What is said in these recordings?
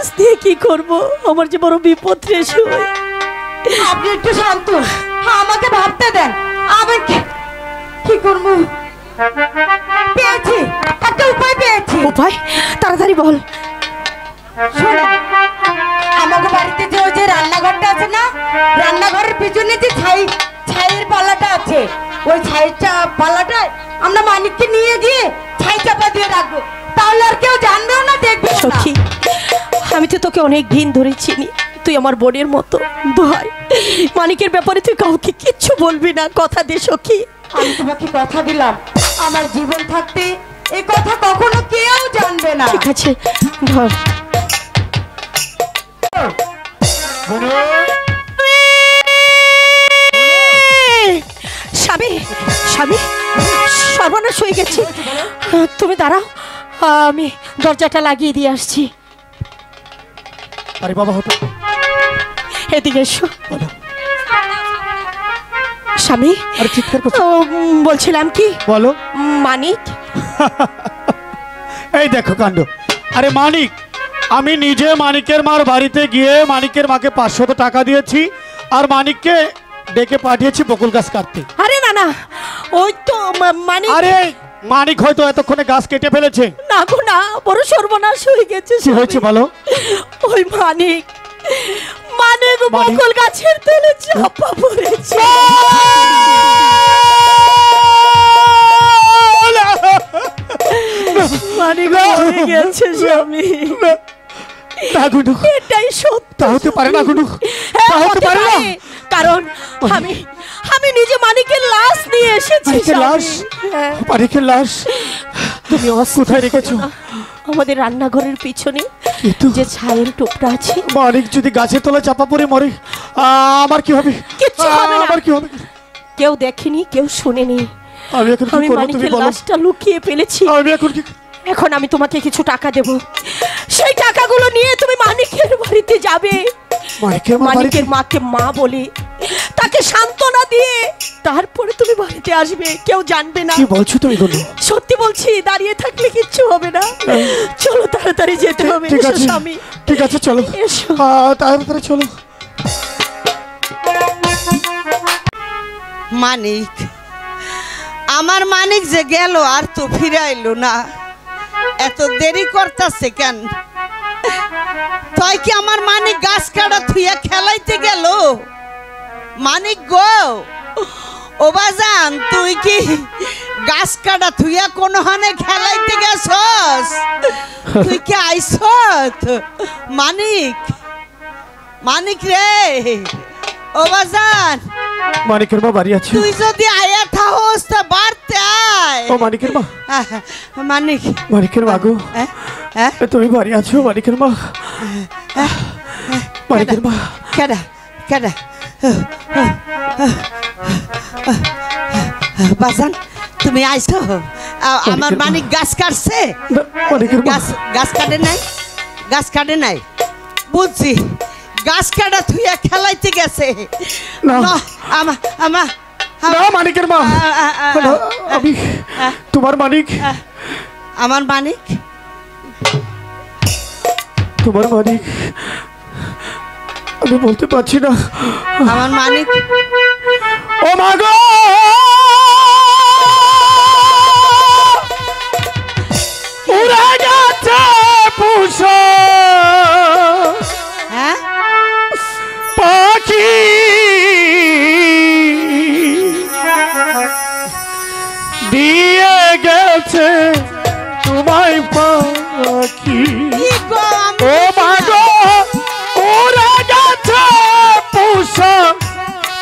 লাশ দিয়ে কি করব? আমার যে বড় বিপদ রে শুয়ে। আপনি একটু শান্ত, আমাকে ভাবতে দেন। আমি কি করব? পেয়েছি, একটা উপায় পেয়েছি। উপায়? তাড়াতাড়ি বল। শোনো, আমাকে বাড়িতে যে ওই যে রান্নাঘরটা আছে না, রান্নাঘরের পিছনে যে ছাইয়ের পাল্লাটা আছে, ওই ছাইটা পাল্লাটায় আমরা মানিককে নিয়ে গিয়ে ছাই চাপা দিয়ে রাখবো। তাহলে আর কেউ জানবেও না, দেখবেও না। সখী, আমি তো তোকে অনেক দিন ধরে চিনি, তুই আমার বোনের মতো। ভাই, মানিকের ব্যাপারে তুই কাউকে কিচ্ছু বলবি না, কথা দে সখী। আমি তোমাকে কথা দিলাম, আমার জীবন থাকতে এই কথা কখনো কেউ জানবে না। ঠিক আছে, ধর। স্বামী, স্বামী, সর্বনাশ হয়ে গেছে। তুমি দাঁড়াও, আমি দরজাটা লাগিয়ে দিয়ে আসছি। আরে বাবা, হতো এদিকে এসো। স্বামী, আরে চিৎকার করছো? বলছিলাম কি, বলো। মানিক। এই দেখো কাণ্ড। আরে মানিক, আমি নিজে মানিকের মার বাড়িতে গিয়ে মানিকের মাকে 500 টাকা দিয়েছি, আর মানিককে ডেকে পাঠিয়েছি বকুল গাছ কাটতে। আরে না না, ওই তো মানিক। আরে মানিক হয়তো এতক্ষণে গাছ কেটে ফেলেছে। না গো না, বড় সর্বনাশ হয়ে গেছে। কি হয়েছে বলো? ওই মানিক বকুল গাছের তেলে চাপা পড়েছে। মানিক মরে গেছে স্বামী। এটাই সত্য। তা হতে পারে না গুনু, তা হতে পারে না। কারণ আমি নিজে মানিকের লাশ নিয়ে এসেছি। লাশ? মানিকের লাশ তুমি কোথায় রেখেছো? আমাদের রান্নাঘরের পিছনে যে ছায়ের টোপটা আছে। মানিক যদি গাছের তলায় চাপা পড়ে মরে, আমার কি হবে? কিচ্ছু হবে না। আমার কি হবে? কেউ দেখেনি, কেউ শুনেনি। আমি এখন কি করব তুমি বলো? লাশটা লুকিয়ে ফেলেছি। আমি এখন কি? এখন আমি তোমাকে কিছু টাকা দেব, সেই টাকাগুলো নিয়ে তুমি মানিকের বাড়িতে যাবে। মানিকের মাকে মা বলে তাকে সান্ত্বনা দিয়ে তারপরে তুমি বাড়িতে আসবে, কেউ জানবে না। কি বলছো তুমি গুনু? সত্যি বলছি, দাঁড়িয়ে থাকলে কিচ্ছু হবে না। চলো তাড়াতাড়ি যেতে হবে। ঠিক আছে স্বামী, ঠিক আছে, চলো তাড়াতাড়ি চলো। মানিক, আমার মানিক যে গেল আর তো ফিরে আইলো না, এত দেরি করতেছে কেন? তাই কি আমার মানিক গাছ কাটা থুইয়া খেলাইতে গেল? মানিক গো, ও বাজান, তুই কি গাছ কাটা থুইয়া কোন হানে খেলাইতে গেছস? তুই কি আইছত? মানিক, মানিক রে, ও বাজান, মানিকের মা বাড়ি আছে? তুই যদি আয়া থাকস তা বাড়তে আয়। ও মানিকের মা, মানিক, মানিকের মা গো, তুমি বাড়ি আছো? মানিকের মা, মানিকের মা। কেডা কেডা? বাজান, তুমি আইছো? আমার মানিক গাছ কাটছে? গাছ কাটে নাই, গাছ কাটে নাই, বুঝছি। গাছ কাটা থুইয়া খেলাইতে গেছে। মানিকের মা, আমি তোমার মানিক। আমার মানিক, তোমার মানিক, আমি বলতে পারছি না। আমার মানিক। ও মা গো, উড়ে গেছে পুষো পাখি, দিয়ে গেছে তোমায় পাখি। ও মা গো, উড়ে গেছে পুষো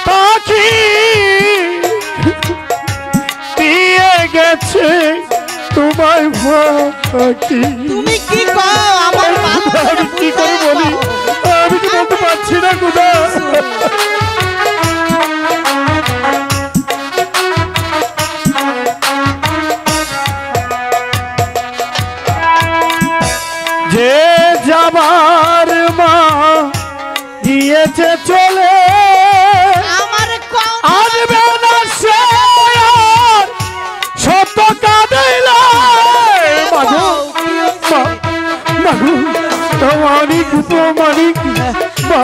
পাখি, দিয়ে গেছে তোমায় পাখি। তুমি কি কও? আমার আমি কি করে বলি? আমি কি বলতে পারছি না কোথা। যে যাবার মা দিয়েছে চলে, আসবে না সে সত্য কাঁদিলে। মাগো, মাগো, মানিক মানিক মা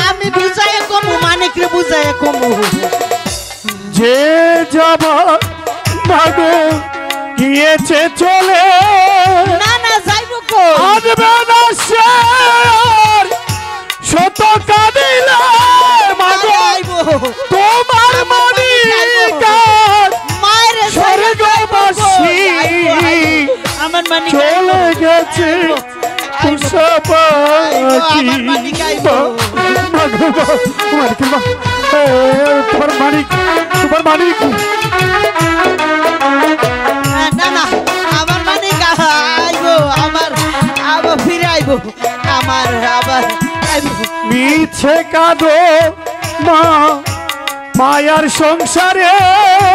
আমি বুঝাই কমু মানিক রে বুঝাই কমু যে যাবার মাগো গিয়েছে চলে না না যাইবো কো আসবে না সে আর শত কাঁদিলে মাগো যাইবো তোমার মানিক মায়ের স্বর্গবাসী আমার মানিক চলে গেছে উষা পাখি আমার মানিক আইবো তোমার মানিক না না আমার মানিক আইবো আমার আবার ফিরে আইবো আমার আবার আইবো মিছে কাঁদো মা মায়ার সংসারে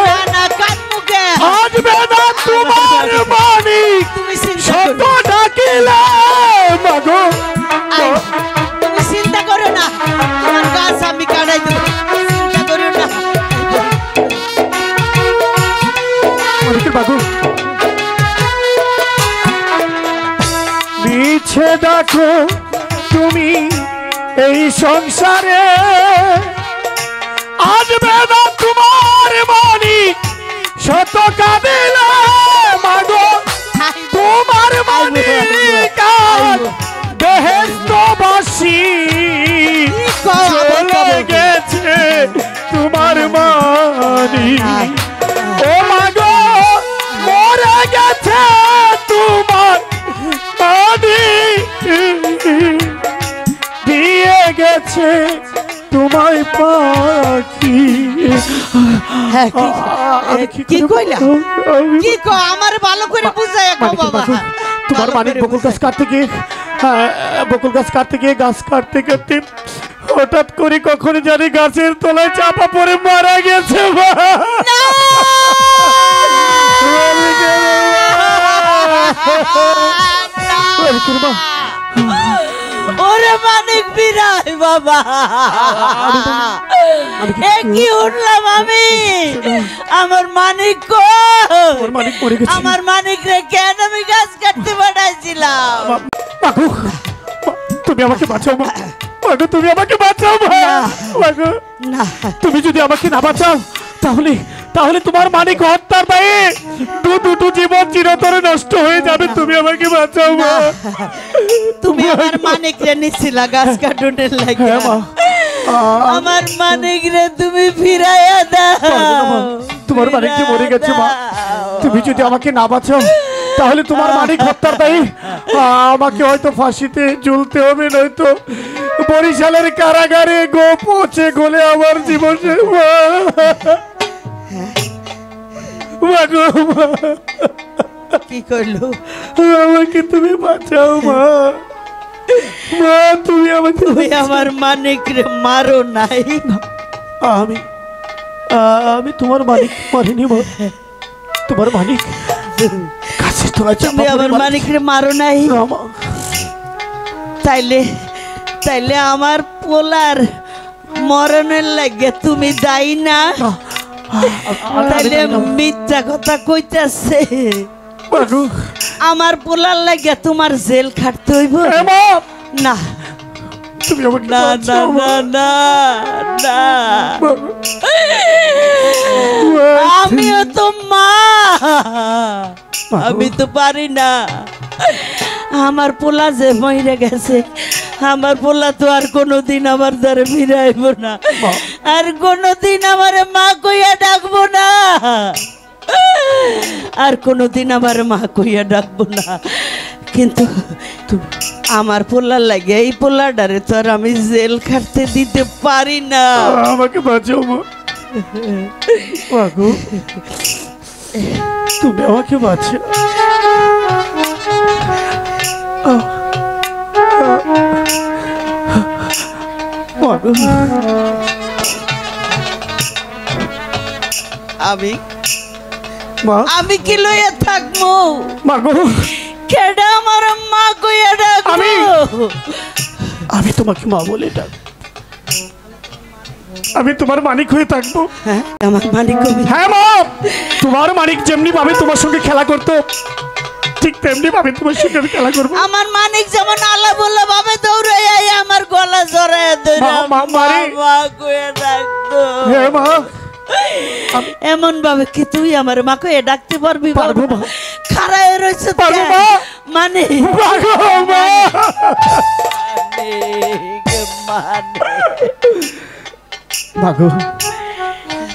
না না কানমুখে আসবে না তোমার মানিক তুমি চিন্তা শত করো ডাকিলে মাগো তুমি চিন্তা করো না তোমার গাছ আমি কাটাই দেবো চিন্তা করো না মানিকের বাবু মিছে ডাকো তুমি এই সংসারে আসবে না তোমার মানিক শত কাঁদিলে মাগো তোমার মানিক বেহেশতবাসী চলে গেছে তোমার মানিক ও মাগো মরে গেছে তোমার মানিক দিয়ে গেছে তোমায় পাখি কি কইলা কি কো আমার ভালো করে বুঝাই কও বাবা তোমার মানিক বকুল গাছ কাটতে গিয়ে গাছ কাটতে কাটতে হঠাৎ করে কখন জানি গাছের তলায় চাপা পড়ে মারা গেছে ওরে মানিক বিরাই বাবা এ কি উঠলাম আমি আমার মানিক কো আমার মানিক রে কেন আমি গাছ কাটতে পাঠাইছিলাম তুমি আমাকে বাঁচাও মা তুমি আমাকে বাঁচাও মাগো না তুমি যদি আমাকে না বাঁচাও তাহলে তোমার মানিক হত্যার দায়ে দুটো জীবন চিরতরে নষ্ট হয়ে যাবে তুমি আমাকে বাঁচাও মা তুমি আমার মানিক রে নিছিলা গাছ কাটুনের লাগি হ্যাঁ মা আমার মানিক রে তুমি ফিরাইয়া দাও তোমার মানিক যে মরে গেছে মা তুমি যদি আমাকে না বাঁচাও তাহলে তোমার মানিক হত্যার দায়ে আমাকে হয়তো ফাঁসিতে ঝুলতে হবে নয়তো বরিশালের কারাগারে পচে গলে আমার জীবন কি করলো আমাকে তুমি বাঁচাও মা তুমি আমাকে তুমি আমার মানিক রে মারো নাই আমি তোমার মানিক মারিনি মা তোমার মানিক গাছের তলায় তুমি আমার মানিক রে মারো নাই তাইলে আমার পোলার মরণের লাগে তুমি দায়ী না তাইলে মিথ্যা কথা কইতাছে আমার পোলার লাগে তোমার জেল খাটতে হইব না তুমি আমাকে না না না না না আমিও তো মা আমি তো পারি না আমার পোলা যে মরে গেছে আমার পোলা তো আর কোনোদিন আমার দ্বারে ফিরাইব না আর কোনোদিন আমার মা কইয়া ডাকবো না আর কোনোদিন আমার মা কইয়া ডাকবো না কিন্তু আমার পোলার লাগে এই পোলাটারে তো আর আমি জেল খাটতে দিতে পারি না আমাকে বাঁচাও মা তুমি আমাকে বাঁচাও আমি কি লইয়া থাকবো মাগো কেডা আমার মা কইয়া ডাকবো আমি তোমাকে মা বলে ডাক আমি তোমার মানিক হয়ে থাকবো। হ্যাঁ আমার মানিক কবি। হ্যাঁ মা, তোমার মানিক যেমনি ভাবে তোমার সঙ্গে খেলা করতো ঠিক তেমনি ভাবে তোমার সঙ্গে আমি খেলা করবো। আমার মানিক যেমন আল্লাহ বললো ভাবে দৌড়ে আই আমার গলা জড়ায় ধরে মা কয়ে ডাকতো। হ্যাঁ মা, এমন ভাবে কি তুই আমার মা কয়ে ডাকতে পারবি? পারবো মা। খাড়ায় রয়েছে পারবো মা। মানে পারবো মা। মাগো,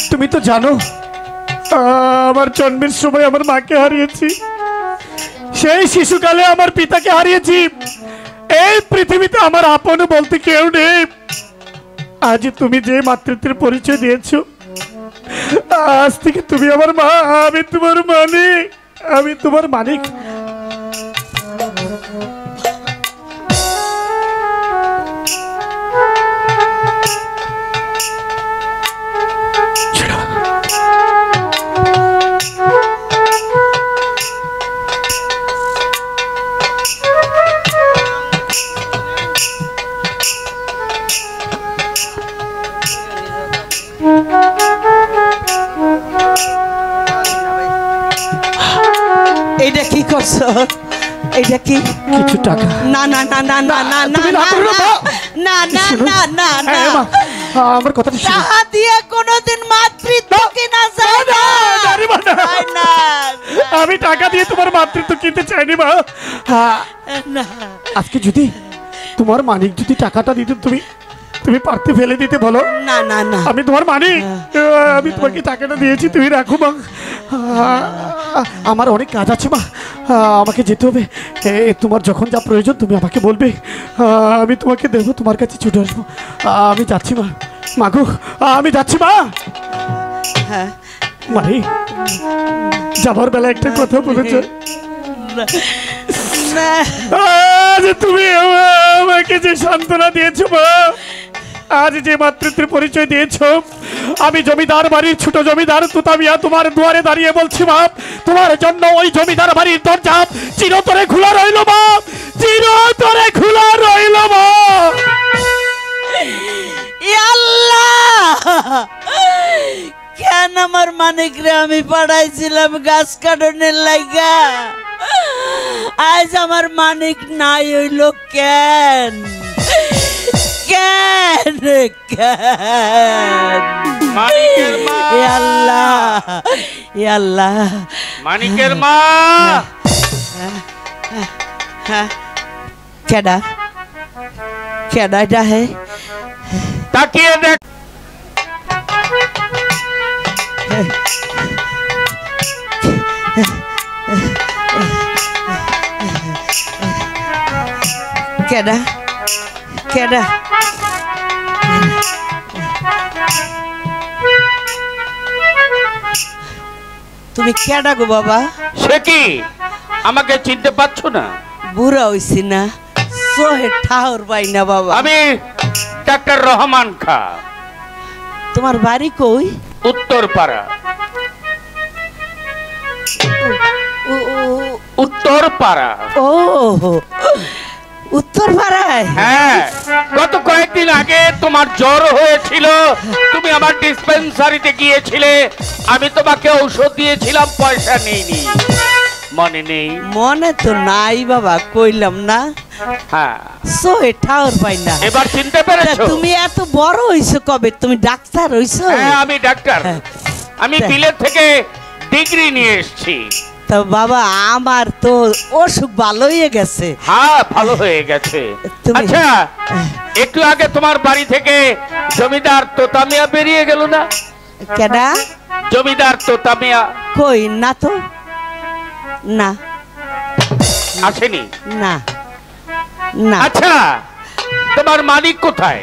তুমি তো জানো আমার জন্মের সময় আমার মাকে হারিয়েছি, সেই শিশুকালে আমার পিতাকে হারিয়েছি। এই পৃথিবীতে আমার আপন বলতে কেউ নেই। আজ তুমি যে মাতৃত্বের পরিচয় দিয়েছো, আজ থেকে তুমি আমার মা, আমি তোমার মানিক, আমি তোমার মানিক। এইটা কি করছো? এইটা কি? কিছু টাকা। না না না না না না না তুমি না না করো না। না না না না না হ্যাঁ, মা, আমার কথাটা শোনো। টাকা দিয়ে কোনোদিন মাতৃত্ব কিনা যায় না। জানি মা, না। যায় না। আমি টাকা দিয়ে তোমার মাতৃত্ব কিনতে চাইনি মা। না। আজকে যদি তোমার মানিক যদি টাকাটা দিত, তুমি তুমি পারতে ফেলে দিতে বলো। না না না আমি তোমার মানিক, আমি তোমাকে টাকাটা দিয়েছি, তুমি রাখো মা। আমার অনেক কাজ আছে মা, আমাকে যেতে হবে। তোমার যখন যা প্রয়োজন তুমি আমাকে বলবে, আমি তোমাকে দেবো, তোমার কাছে ছুটে আসবো। আমি যাচ্ছি মা। মাগো, আমি যাচ্ছি মা। হ্যাঁ মানি, যাবার বেলা একটা কথা বলেছে, না আজ তুমি আমাকে যে সান্ত্বনা দিয়েছো মা, আজ যে মাতৃত্বের পরিচয় দিয়েছো, আমি জমিদার বাড়ির ছোট জমিদার তুতামিয়া তোমার দুয়ারে দাঁড়িয়ে বলছি মা, তোমার জন্য ওই জমিদার বাড়ির দরজা চিরতরে খোলা রইল মা, চিরতরে খোলা রইল মা। আল্লাহ, কেন আমার মানিক রে আমি পাঠাইছিলাম গাছ কাটনের লাইগা? আজ আমার মানিক নাই হইল কেন? কেন কেন? মানিকের মা, এ আল্লাহ, এ আল্লাহ, মানিকের মা, হ্যাঁ কেডা কেডা এটা? হে তাকিয়ে দেখ। কেডা কেডা? তুমি কেডা গো বাবা? সে কি আমাকে চিনতে পারছো না? বুড়া হইছি না, সোহে ঠাউর পাই না বাবা। আমি ডাক্তার রহমান খা, তোমার বাড়ি কই? উত্তরপাড়া। ও উত্তরপাড়া। ও উত্তর পাড়ায়? হ্যাঁ, গত কয়েকদিন আগে তোমার জ্বর হয়েছিল, তুমি আমার ডিসপেন্সারিতে গিয়েছিলে, আমি তোমাকে ঔষধ দিয়েছিলাম, পয়সা নেইনি, মনে নেই? মনে তো নাই বাবা, কইলাম না। হ্যাঁ, সোহে ঠাউর পাই না। এবার চিনতে পেরেছো? তুমি এত বড় হইছো কবে? তুমি ডাক্তার হইছো? হ্যাঁ, আমি ডাক্তার। হ্যাঁ। আমি বিলেত থেকে ডিগ্রি নিয়ে এসেছি। তো বাবা আমার তো অসুখ ভালো হয়ে গেছে। হ্যাঁ, ভালো হয়ে গেছে। তুমি- আচ্ছা, একটু আগে তোমার বাড়ি থেকে জমিদার তোতামিয়া বেরিয়ে গেল না? কেডা? জমিদার তোতামিয়া কই না তো, না আসেনি? না না। আচ্ছা, তোমার মালিক কোথায়?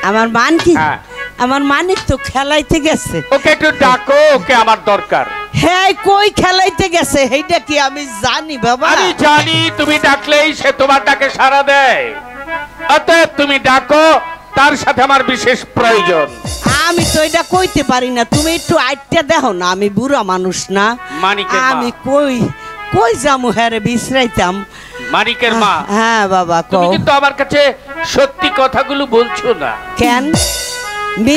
আমার মান কি? হ্যাঁ। আমার মানিক তো খেলাইতে গেছে। ওকে একটু ডাকো, ওকে আমার দরকার। হ্যাঁ, কই খেলাইতে গেছে সেইটা কি আমি জানি বাবা? আমি জানি, তুমি ডাকলেই সে তোমার ডাকে সাড়া দেয়, অতএব তুমি ডাকো, তার সাথে আমার বিশেষ প্রয়োজন। আমি তো এটা কইতে পারি না, তুমি একটু আইটটা দেখো না, আমি বুড়া মানুষ না। মানিকের মা। আমি কই কই যামু হ্যাঁ বিশ্রাইতাম। মানিকের মা, হ্যাঁ বাবা তুমি কও। কিন্তু আমার কাছে সত্যি কথাগুলো বলছো না। কেন?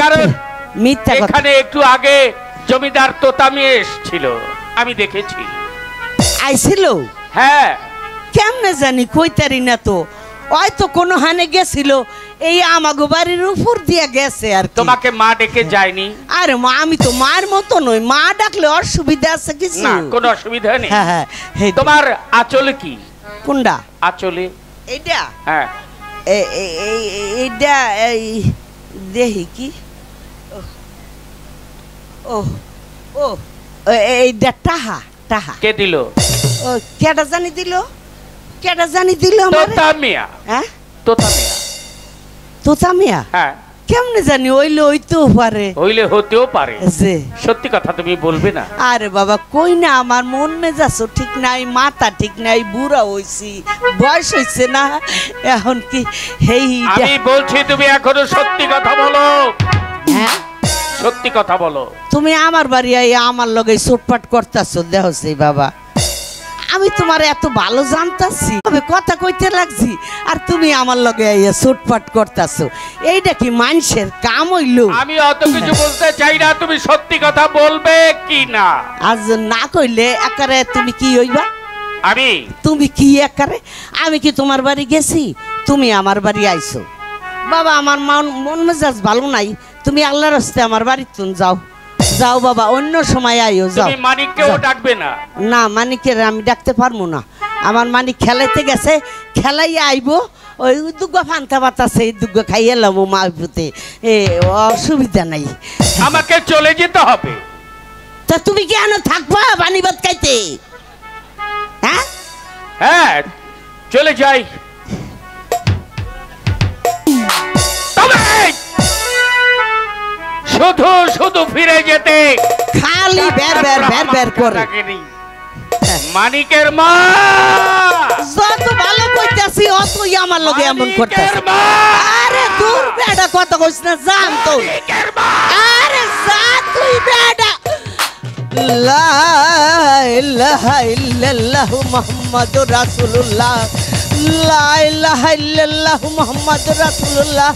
কারণ মিথ্যা কথা। এখানে একটু আগে জমিদার তোতামি এসেছিল, আমি দেখেছি। আইছিল? হ্যাঁ। কেমনে জানি, কইতারি না তো। হয়তো কোনো হানে গেছিল, এই আমাগো বাড়ির উপর দিয়ে গেছে আর কি। তোমাকে মা ডেকে যায়নি? আরে মা, আমি তো মার মতো নই, মা ডাকলে অসুবিধা আছে কিছু? না, কোনো অসুবিধা নেই। হ্যাঁ হ্যাঁ। তোমার আঁচলে কি? কোনটা আঁচলে? এইটা? হ্যাঁ। এইটা এই দেখি কি। ও ও এইটা টাহা। টাহা কে দিল? ও কেডা জানি দিল, কেডা জানি দিল আমারে। তোতামিয়া। হ্যাঁ, তোতামিয়া। তোতামিয়া? হ্যাঁ। কেমনে জানি, হইলে হইতেও পারে। হইলে হতেও পারে। যে সত্যি কথা তুমি বলবে না? আরে বাবা কই না, আমার মন মেজাজ ঠিক নাই, মাথা ঠিক নাই, বুড়া হইছি, বয়স হইছে না এখন কি। হেই আমি বলছি তুমি এখনো সত্যি কথা বলো। হ্যাঁ, সত্যি কথা বলো। তুমি আমার বাড়ি আইয়া আমার লগে চোটপাট করতেছো, দেখছি বাবা। আমি তোমার এত ভালো জানতাছি, তবে কথা কইতে লাগছি, আর তুমি আমার লগে আইয়া চোটপাট করতেছো। এইটা কি মানুষের কাম হইল? আমি অত কিছু বলতে চাই না, তুমি সত্যি কথা বলবে কি না? আজ না কইলে একারে তুমি কি হইবা? আমি? তুমি কি একারে? আমি কি তোমার বাড়ি গেছি, তুমি আমার বাড়ি আইছো? বাবা আমার মন মেজাজ ভালো নাই, তুমি আল্লাহর রাস্তে আমার বাড়িতে যাও। যাও বাবা, অন্য সময় আইও। যাও। তুমি মানিককেও ডাকবে না? না, মানিকের আমি ডাকতে পারবো না। আমার মানিক খেলাইতে গেছে, খেলাইয়া আইবো। ওই দুগ্গা ফান্তা বাতাছে, এই দুগ্গা খাইয়ে এলাম মা পুতে, অসুবিধা নাই। আমাকে চলে যেতে হবে। তা তুমি কেন থাকবা পানি ভাত খাইতে? হ্যাঁ হ্যাঁ, চলে যাই। তবে শুধু শুধু ফিরে যেতে খালি বের বের বের বের করে। মানিকের মা যত ভালো কইতাছি অতই আমার লগে এমন করতেছে। মানিকের মা! আরে দূর বেডা, কথা কইছ না, জান তো। মানিকের মা! আরে যা তুই বেডা। লা ইলাহা ইল্লাল্লাহ মুহাম্মাদুর রাসূলুল্লাহ, লা ইলাহা ইল্লাল্লাহ মুহাম্মাদুর রাসূলুল্লাহ,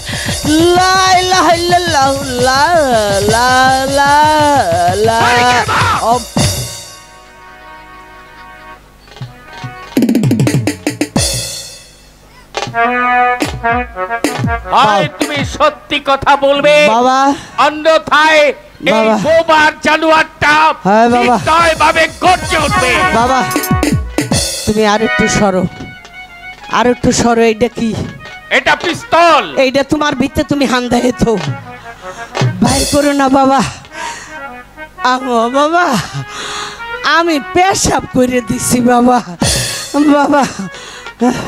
লা ইলাহা ইল্লাল্লাহ, লা লা লা লা। হয় তুমি সত্যি কথা বলবে বাবা, অন্যথায় এই বাবা। বোবার জানোয়ারটা হ্যাঁ বাবা। নিশ্চয়ভাবে গর্জে উঠবে। বাবা তুমি আর একটু সরো, আর একটু সরো। এইটা কি? এটা পিস্তল। এইটা তোমার ভিতরে তুমি হান্দা হেতো বাইর করো না বাবা। বাবা আমি পেশাব করে দিছি বাবা। বাবা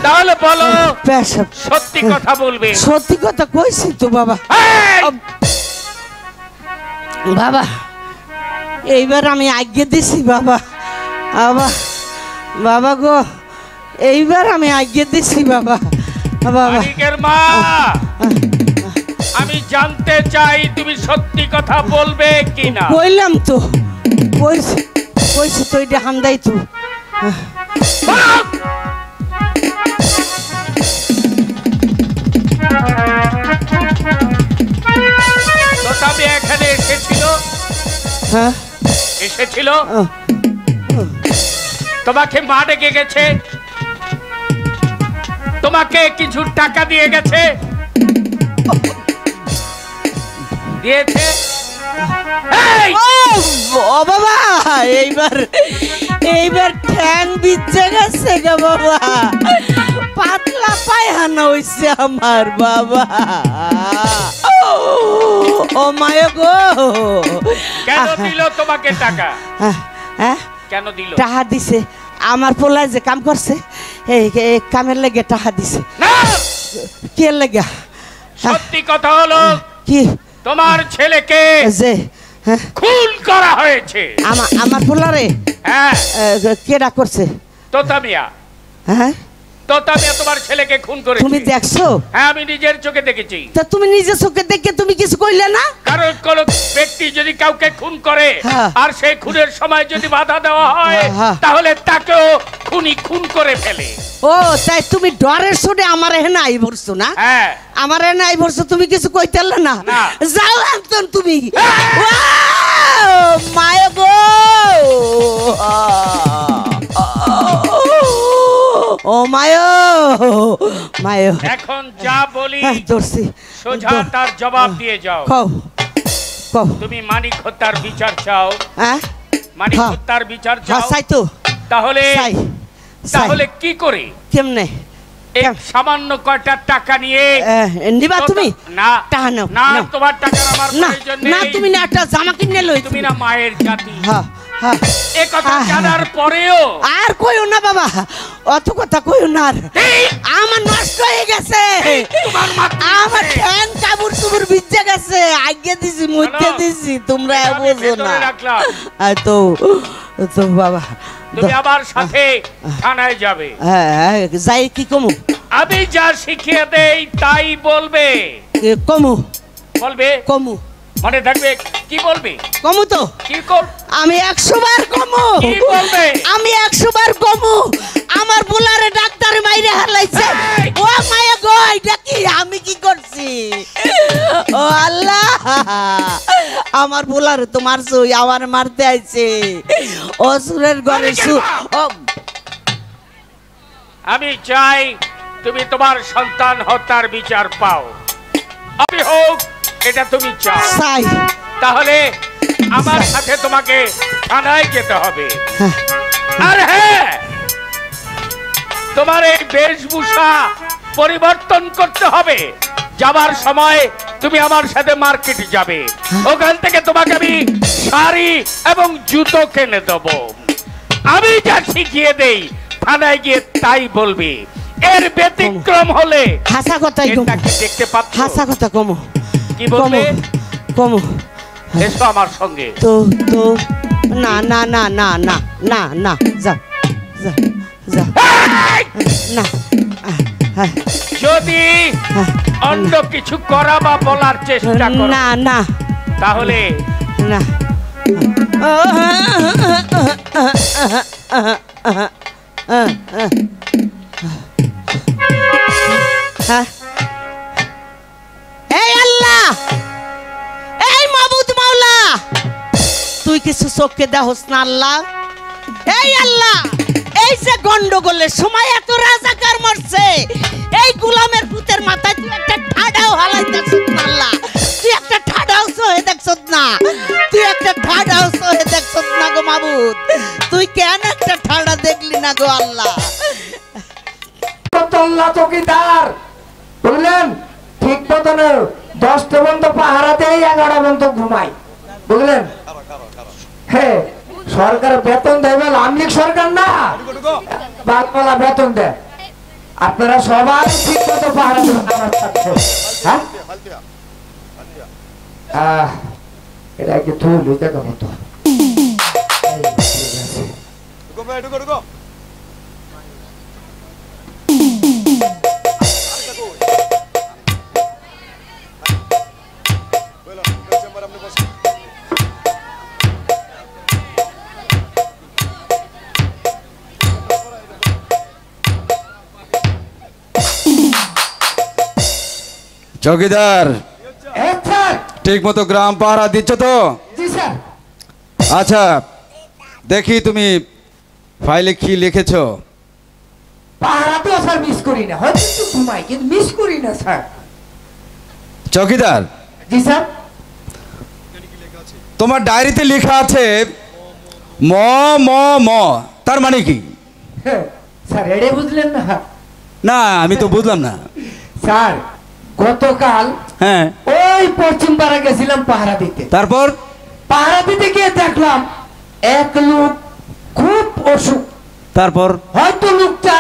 তাহলে বলো পেশাব। সত্যি কথা বলবে? সত্যি কথা কইছি তো বাবা। এই! বাবা এইবার আমি আজ্ঞে দিছি বাবা। বাবা বাবা গো, এইবার আমি আজ্ঞে দিছি বাবা। বাবা মানিকের মা, আমি জানতে চাই তুমি সত্যি কথা বলবে কিনা। কইলাম তো, কইছি তো, এটা হামদাই তো। বলো! তোতামি এখানে এসেছিল? হ্যাঁ এসেছিল? তোমাকে মা ডেকে গেছে? তোমাকে কিছু টাকা দিয়ে গেছে? দিয়েছে? এই! ও বাবা, এইবার ঠ্যাং বিচ্ছে গেছে গো বাবা, পাতলা পায়খানা হইছে আমার বাবা। ও মায়া গো, কেন দিল তোমাকে টাকা? হ্যাঁ কেন দিল? টাকা দিছে আমার পোলায় যে কাম করছে, এই কামের লেগে টাকা দিছে। না! কে লেগে? সত্যি কথা হলো কি? তোমার ছেলেকে যে খুন করা হয়েছে। আমার পোলারে? হ্যাঁ। কেডা করছে? তোতামিয়া। হ্যাঁ, তোতামিয়া তোমার ছেলেকে খুন করেছে। তুমি দেখছো? হ্যাঁ, আমি নিজের চোখে দেখেছি। তা তুমি নিজে চোখে দেখে তুমি কিছু কইলে না? কারণ কোন ব্যক্তি যদি কাউকে খুন করে হ্যাঁ। আর সেই খুনের সময় যদি বাধা দেওয়া হয় হ্যাঁ। তাহলে তাকেও এক্ষুনি খুন করে ফেলে। ও তাই তুমি ডরের শুনে আমার এখানে আই ভরছো না? হ্যাঁ, আমার এখানে আই ভরছো, তুমি কিছু কইতেলে না? না। যাও একদম তুমি। মায়া গো, ও মায়া, মায়া। এখন যা বলি ধরছি, সোজা তার জবাব দিয়ে যাও। কও কও। তুমি মানিক হত্যার বিচার চাও? হ্যাঁ, মানিক হ্যাঁ। হত্যার বিচার হ্যাঁ, চাও? চাই তো, তাহলে চাই। তাহলে কি করে? কেমনে এই সামান্য কয়টা টাকা নিয়ে নিবা তুমি? না, টাকা নাও, না, নাও। তোমার টাকার আমার না প্রয়োজন না, নেই। তুমি না একটা জামা কিনে লই। তুমি না মায়ের জাতি। হ্যাঁ হ্যাঁ। এ কথা জানার পরেও আর কইও না বাবা, অত কথা কইও না। আর আমার নষ্ট হয়ে গেছে, আমার ফ্যান কাপড় চুপড় ভিজে গেছে, আগে দিছি মুইতে দিছি, তোমরা বুঝো না। আর তো তো বাবা তুমি আমার সাথে থানায় যাবে। হ্যাঁ, যাই কি কমু? আমি যা শিখিয়ে দেই তাই বলবে। কমু বলবে কমু, মনে থাকবে। কি বলবে? কমু তো কি কর? আমি 100 বার কমু। কি বলবে? আমি 100 বার কমু। আমার বুলারে ডাক্তার মাইরে হালাইছে। ও মায়া গো, এটা কি আমি কি করছি? ও আল্লাহ, আমার বুলারে তো মারছই, আমার মারতে আইছে। ও সুরের ঘরে আমি চাই তুমি তোমার সন্তান হত্যার বিচার পাও। আমি হোক এটা তুমি চাও, চাই। তাহলে আমার সাথে তোমাকে থানায় যেতে হবে। আর হ্যাঁ, তোমার এই বেশভূষা পরিবর্তন করতে হবে। যাবার সময় তুমি আমার সাথে মার্কেটে যাবে, ওখান থেকে তোমাকে আমি শাড়ি এবং জুতো কিনে দেব। আমি যা শিখিয়ে দেই থানায় গিয়ে তাই বলবি। এর ব্যতিক্রম হলে হাসা কথাই কমু, এটাকে দেখতে পাচ্ছ? হাসা কথা কমু। কি বলবে? কমু। এসো আমার সঙ্গে। তো তো না না না না না না না, যা যা যা না। যদি অন্য কিছু করা বা বলার চেষ্টা করো না না তাহলে না। এই আল্লাহ, এই মাবুদ মাওলা, তুই কিছু চোখকে দেহস না আল্লাহ। এই আল্লাহ, এই যে গন্ডগোলের সময় এত রাজাকার মরছে, এই গোলামের ভূতের মাথায় তুই একটা ঠাডাও হালাইতেছ না আল্লাহ। তুই একটা ঠাডাও সহে দেখছত না, তুই একটা ঠাডাও সহে দেখছত না গো মাবুদ। তুই কেন একটা ঠাডা দেখলি না গো আল্লাহ? চৌকিদার বুঝলেন, ঠিক মতন 10টা পর্যন্ত পাহারা দেয়, 11টা পর্যন্ত ঘুমাই, বুঝলেন। হ্যাঁ, সরকার বেতন দেয়, আমলিক সরকার না, বালপালা বেতন দেয়। আপনারা সবাই ঠিক মতো পাহারা দেবেন আমার সাথে। হ্যাঁ, এটা কি থুল দেখো মতো। চৌকিদার, ঠিক মতো গ্রাম পাহারা দিচ্ছ তো? জি স্যার। আচ্ছা, দেখি তুমি ফাইলে কি লিখেছ। পাহারা তো স্যার মিস করি না, হয়তো একটু ঘুমাই কিন্তু মিস করি না স্যার। চৌকিদার, জি স্যার। তোমার ডায়েরিতে লেখা আছে ম ম ম, তার মানে কি? স্যার এড়ে বুঝলেন না? না, আমি তো বুঝলাম না স্যার। গতকাল হ্যাঁ ওই পশ্চিম পাড়া গেছিলাম পাহারা দিতে। তারপর পাহারা দিতে গিয়ে দেখলাম এক লোক খুব অসুখ। তারপর হয়তো লোকটা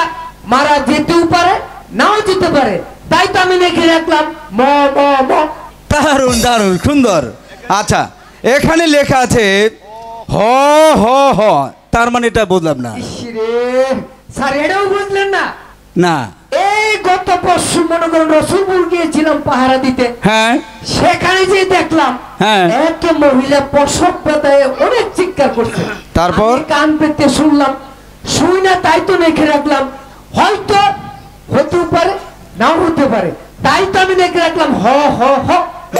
মারা যেতেও পারে, নাও যেতে পারে, তাই তো আমি লিখে রাখলাম ম ম ম। দারুণ দারুণ সুন্দর। আচ্ছা, এখানে লেখা আছে হ হ হ, তার মানে এটা বুঝলাম না। ইসরে, স্যার এটাও বুঝলেন না? না। এই গত পরশু মনে করেন রসুলপুর গিয়েছিলাম পাহারা দিতে। হ্যাঁ, সেখানে যে দেখলাম হ্যাঁ। এক মহিলা প্রসব ব্যথায় অনেক চিৎকার করছে। তারপর? আমি কান পেতে শুনলাম, শুই না তাই তো লিখে রাখলাম। হয়তো হতেও পারে নাও হতে পারে, তাই তো আমি লিখে রাখলাম হ হ হ।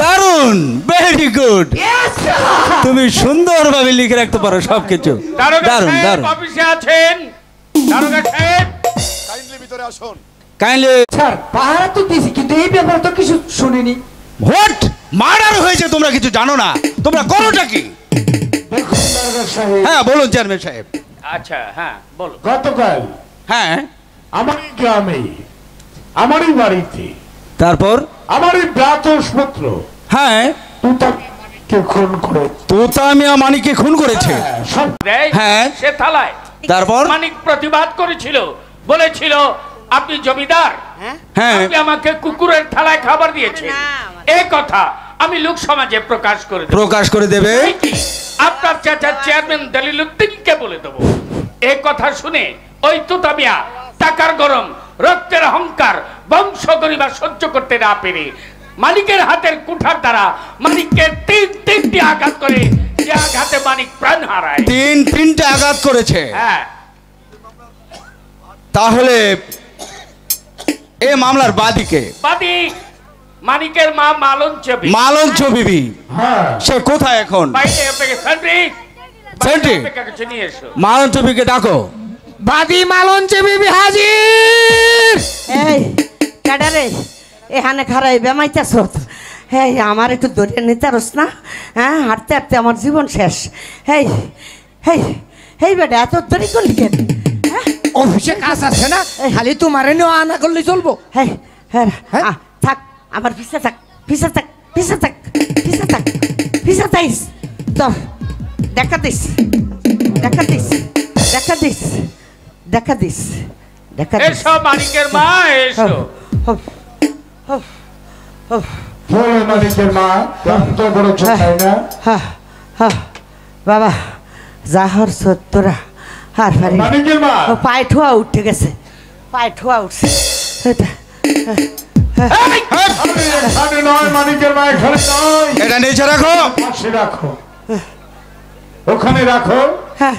দারুণ, ভেরি গুড। Yes, sir! তুমি সুন্দরভাবে লিখে রাখতে পারো সবকিছু। দারোগা দারুণ সাহেব দারুণ। অফিসে আছেন? দারোগা সাহেব কাইন্ডলি। স্যার পাহারা তো দিয়েছি, কিন্তু এই ব্যাপারে তো কিছু শুনিনি। হোয়াট মার্ডার হয়েছে তোমরা কিছু জানো না? তোমরা করোটা কি? দেখুন দারোগা সাহেব, হ্যাঁ বলুন চেয়ারম্যান সাহেব। আচ্ছা হ্যাঁ বলো। গতকাল হ্যাঁ আমারই গ্রামে, আমারই বাড়িতে, তারপর? আমারই ব্রাতস পুত্র হ্যাঁ তুতাকে খুন করে। তোতামিয়া মানিককে খুন করেছে। দেয় হ্যাঁ। সে থালায়। তারপর? মানিক প্রতিবাদ করেছিল, বলেছিল আপনি জমিদার, হ্যাঁ। আপনি আমাকে কুকুরের থালায় খাবার দিয়েছেন। এই কথা আমি লোক সমাজে প্রকাশ করে দেব। প্রকাশ করে দেবে। কি? আপনার চাচা চেয়ারম্যান দলিলউদ্দিনকে বলে দেব। এই কথা শুনে ওই তুতামিয়া টাকার গরম, রক্তের অহংকার, বংশ গরিমা সহ্য করতে না পেরে মানিকের হাতের কুঠার দ্বারা মানিককে তিনটি আঘাত করে, যে আঘাতে মানিক প্রাণ হারায়। তিনটে আঘাত করেছে। হ্যাঁ। তাহলে এই মামলার বাদীকে? বাদী মানিকের মা মালঞ্চ বিবি। হ্যাঁ, সে কোথায় এখন? বাইরে আপনাকে সেন্ট্রি, নিয়ে এসো। মালঞ্চ বিবিকে ডাকো। বাদি মালঞ্চে বিবি হাজির। এই ক্যাডারে এখানে খারাই বেমাইতেছ। হ্যাঁ আমার একটু দরিয়া নিতে পারস না? হ্যাঁ হাঁটতে হাঁটতে আমার জীবন শেষ। হেই হেই হেই বেটা এত দেরি করলি কেন? হ্যাঁ অফিসে কাজ আছে না, খালি তোমারে নেওয়া আনা করলে চলবো? হেই হ্যাঁ থাক আমার পিছে থাক, পিছে থাক, পিছে থাক, পিছে থাক, পিছে থাইস। তো দেখা দিস, দেখা দিস, দেখা দিস, দেখা দিস, দেখা দিস। এসো মানিকের মা, এসো। বলো মানিকের মা, ক্লান্ত করেছো তাই না? বাবা যাহর সত্তরা আর পারি। মানিকের মা, পায়ে ঠোয়া উঠে গেছে, পায়ে ঠোয়া উঠছে। আরে এখানে নয় মানিকের মা, এখানে নয়। এটা নিচে রাখো। পাশে রাখো, ওখানে রাখো। হ্যাঁ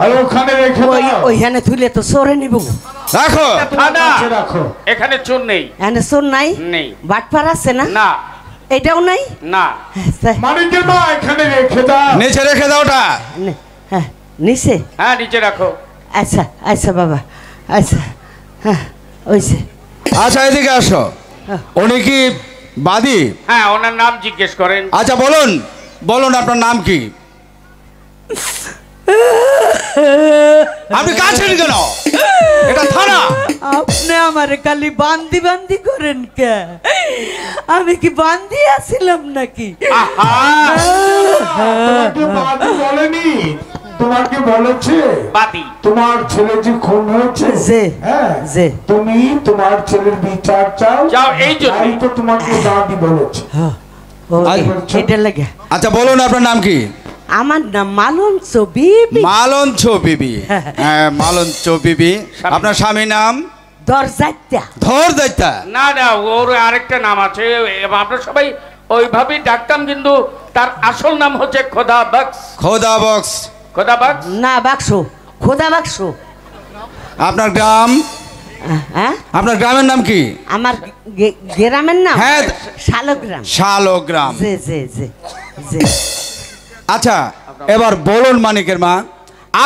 আর ওখানে রেখে দাও। ওইখানে তুলে তো সরে নিব। রাখো। থানা পাশে রাখো। এখানে চোর নেই। এনে সোর নাই? নেই। বাটপার আছে না? না এটাও নাই? না। মানিকের মা এখানে রেখে দাও। নিচে রেখে দাও ওটা। হ্যাঁ নিচে? হ্যাঁ নিচে রাখো। আচ্ছা আচ্ছা বাবা, আচ্ছা হ্যাঁ ওইছে। আচ্ছা এদিকে আসো। উনি কি বাদী? হ্যাঁ ওনার নাম জিজ্ঞেস করেন। আচ্ছা বলুন, বলুন আপনার নাম কি? আপনি কাছেন কেন? এটা থানা। আপনি আমার খালি বান্দি বান্দি করেন কে? আমি কি বান্দি আছিলাম নাকি? তোমাকে বাদী বলেনি, তোমাকে বলেছে বাদী তোমার ছেলে যে খুন হয়েছে। যে হ্যাঁ, যে তুমি তোমার ছেলের বিচার চাও। যাও, এই জন্য তাই তো তোমাকে বাদী বলেছে। এটা লাগে। আচ্ছা বলুন আপনার নাম কি? আমার নাম মালঞ্চ বিবি। মালঞ্চ বিবি। হ্যাঁ মালঞ্চ বিবি। আপনার স্বামীর নাম? দরজাইতা। ধরদাইতা। না না, ওর আরেকটা নাম আছে। আমরা সবাই ওইভাবেই ডাকতাম, কিন্তু তার আসল নাম হচ্ছে খোদা বক্স। খোদা বক্স। খোদা বক্স না বাক্স, খোদা বাক্স। আপনার গ্রাম? হ্যাঁ আপনার গ্রামের নাম কি? আমার গ্রামের নাম? হ্যাঁ শালগ্রাম। শালগ্রাম। জি জি জি জি। আচ্ছা এবার বলুন মানিকের মা,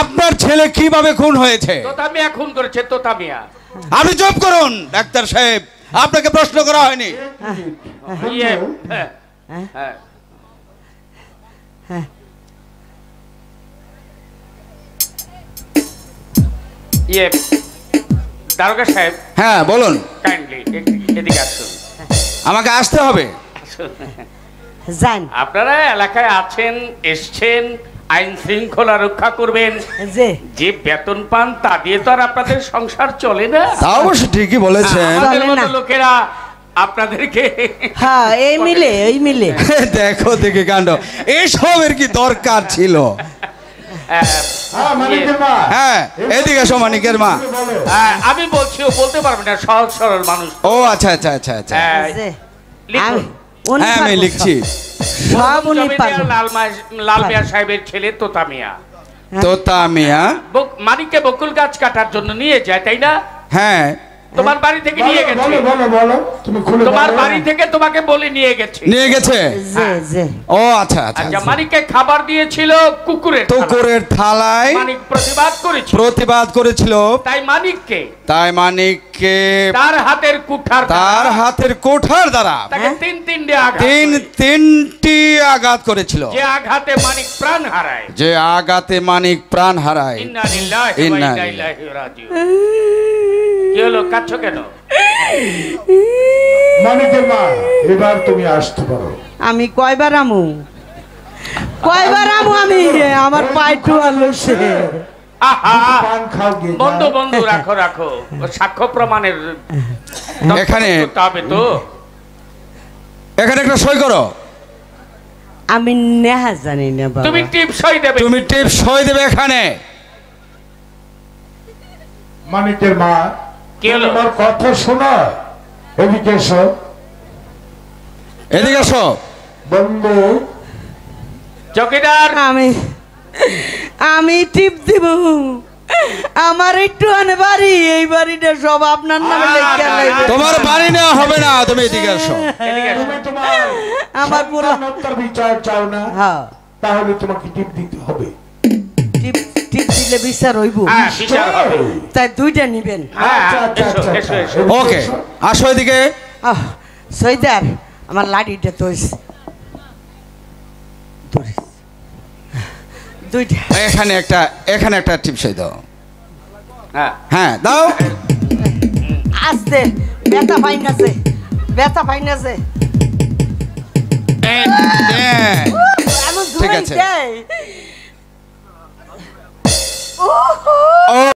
আপনার ছেলে কিভাবে খুন হয়েছে? তোতামিয়া খুন করেছে, তোতামিয়া। আপনি চুপ করুন ডাক্তার সাহেব, আপনাকে প্রশ্ন করা হয়নি। ইয়ে, হ্যাঁ, হ্যাঁ। ইয়ে দারোগা সাহেব, হ্যাঁ বলুন। কাইন্ডলি এদিকে আসুন। আমাকে আসতে হবে? জান আপনারা এলাকায় আছেন, এসছেন, আইন শৃঙ্খলা রক্ষা করবেন। যে যে বেতন পান তা দিয়ে তো আর আপনাদের সংসার চলে না। তা অবশ্য ঠিকই বলেছেন। আমাদের চলে মতো না। লোকেরা আপনাদেরকে হ্যাঁ এই মিলে এই মিলে। দেখো দেখে কাণ্ড, এসবের কি দরকার ছিল? হ্যাঁ মানিকের মা, হ্যাঁ এদিকে এসো মানিকের মা। আমি বলছি, ও বলতে পারবে না, সহজ সরল মানুষ। ও আচ্ছা আচ্ছা আচ্ছা আচ্ছা। যে লিখুন। উনি হ্যাঁ আমি পারবো লিখছি। সব উনি জমিদার পারবো। লাল মিয়া সাহেবের ছেলে তোতামিয়া তোতা মিয়া মানিককে বকুল গাছ কাটার জন্য নিয়ে যায়, তাই না? হ্যাঁ তোমার বাড়ি থেকে নিয়ে গেছে। বলো বলো বলো, তুমি খুলে তোমার বলো। বাড়ি থেকে তোমাকে বলে নিয়ে গেছে। নিয়ে গেছে। যে যে ও আচ্ছা আচ্ছা আচ্ছা, মানিককে খাবার দিয়েছিল কুকুরের থালায়। কুকুরের থালায় মানিক প্রতিবাদ করেছিল। করেছিল। তাই মানিককে তার হাতের কুঠার দ্বারা তাকে তিনটে আঘাত তিনটি আঘাত করেছিল, যে আঘাতে মানিক প্রাণ হারায়। ইন্না লিল্লাহি ওয়া ইন্না ইন্না ইলাইহি রাজিউন। কি হলো, কাঁদছো কেন? মানিকের মা, এবার তুমি আসতে পারো। আমি কয়বার আমু আমি আমার পাইটু আলোছে। আহা, পান খাও গিয়ে, বন্ধু যাও। বন্ধু রাখো ও সাক্ষ্য প্রমাণের এখানে- করতে হবে তো। এখানে একটা সই করো। আমি নেহা জানি না বাবা। তুমি টিপ সই দেবে। তুমি টিপ সই দেবে এখানে। মানিকের মা, কি হলো? তোমার কথা শোনো, এদিকে এসো। এদিকে এসো। বন্ধু, চৌকিদার, আমি টিপ দিব। আমার একটু আনে বাড়ি, এই বাড়িটা সব আপনার নামে লেখা লাগবে। তোমার বাড়ি নেওয়া হবে না, তুমি এদিকে এসো। এদিকে এসো। তুমি তোমার আমার পুরো সন্তানত্বের বিচার চাও না, হ্যাঁ তাহলে তোমাকে টিপ দিতে হবে। টিপ টিপ দিলে বিচার হইব। হ্যাঁ, বিচার হবে। তাই দুইটা নিবেন। হ্যাঁ, আচ্ছা, আচ্ছা, এসো, আচ্ছা, এসো, আচ্ছা। এসো। ওকে, আসো এদিকে। সৈদার আমার লাঠিটা তো দুইটা। এখানে একটা টিপ সই দাও। হ্যাঁ, হ্যাঁ দাও। আস্তে, ব্যথা পাই না যে হ্যাঁ, এমন ঠিক ধুলাই আছে। দেয়। ও